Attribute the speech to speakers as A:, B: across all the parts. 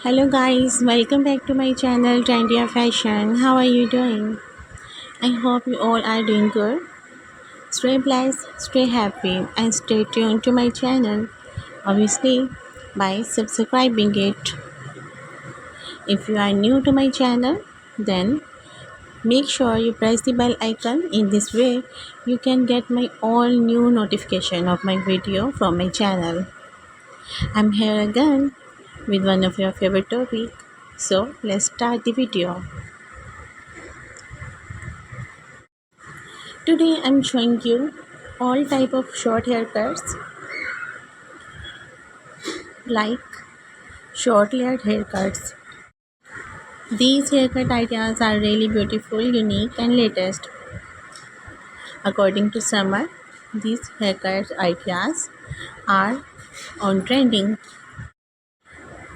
A: Hello guys, welcome back to my channel Trendyafashion. How are you doing? I hope you all are doing good. Stay blessed, stay happy and stay tuned to my channel. Obviously by subscribing it. If you are new to my channel, then make sure you press the bell icon. In this way, you can get my all new notification of my video from my channel. I'm here again with one of your favorite topic. So let's start the video. Today I'm showing you all type of short haircuts like short layered haircuts. These haircut ideas are really beautiful, unique and latest. According to summer, these haircut ideas are on trending.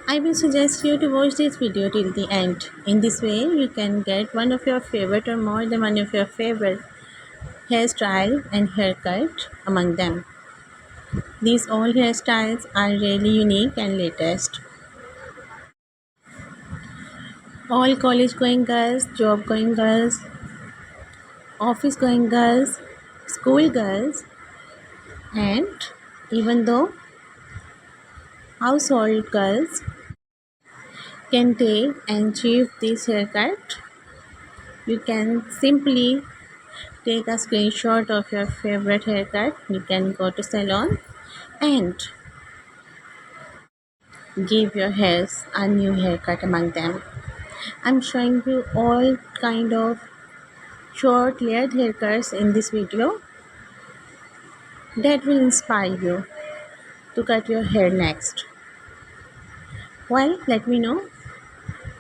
A: I will suggest you to watch this video till the end. In this way, you can get one of your favorite or more than one of your favorite hairstyle and haircut among them. These all hairstyles are really unique and latest. All college going girls, job going girls, office going girls, school girls, and even though household girls can take and achieve this haircut. You can simply take a screenshot of your favorite haircut. You can go to salon and give your hairs a new haircut among them. I'm showing you all kind of short layered haircuts in this video that will inspire you to cut your hair next. Well, let me know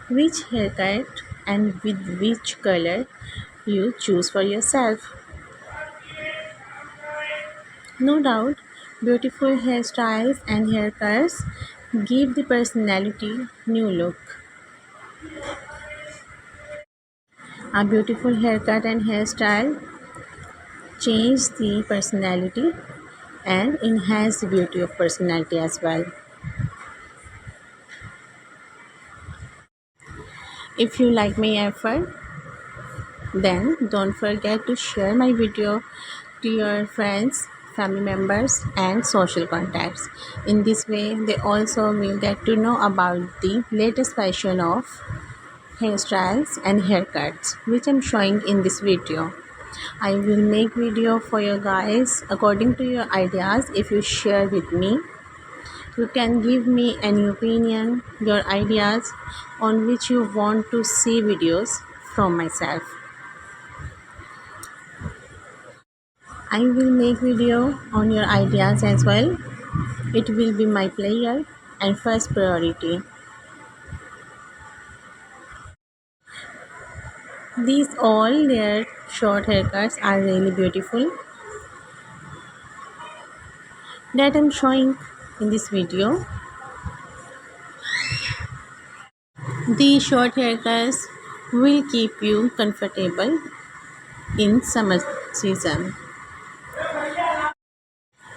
A: which haircut and with which color you choose for yourself. No doubt, beautiful hairstyles and haircuts give the personality new look. A beautiful haircut and hairstyle change the personality and enhance the beauty of personality as well. If you like my effort, then don't forget to share my video to your friends, family members and social contacts. In this way, they also will get to know about the latest fashion of hairstyles and haircuts which I'm showing in this video. I will make video for you guys according to your ideas. If you share with me, you can give me any opinion, your ideas on which you want to see videos from myself. I will make video on your ideas as well. It will be my pleasure and first priority. These all their short haircuts are really beautiful that I'm showing in this video. These short haircuts will keep you comfortable in summer season.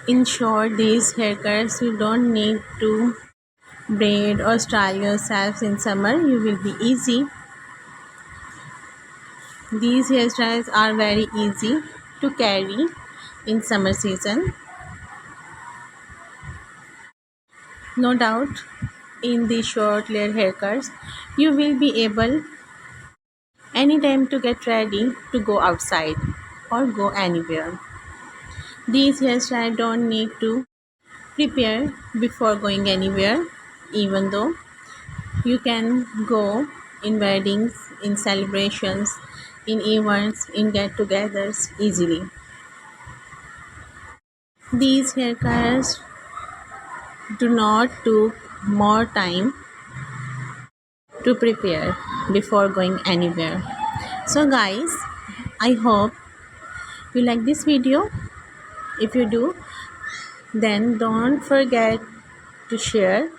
A: In short, these haircuts you don't need to braid or style yourself in summer. You will be easy. These hairstyles are very easy to carry in summer season. No doubt, in these short layer haircuts, you will be able anytime to get ready to go outside or go anywhere. These hairstyles don't need to prepare before going anywhere, even though you can go in weddings, in celebrations, in events, in get-togethers easily. These haircuts do not take more time to prepare before going anywhere. So guys, I hope you like this video. If you do, then don't forget to share,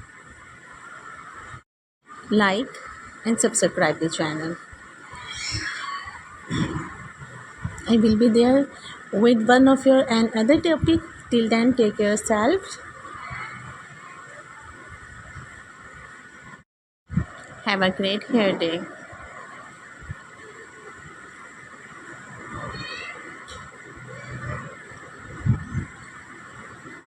A: like and subscribe the channel. I will be there with one of your another topic. Till then, take care yourself. Have a great hair day.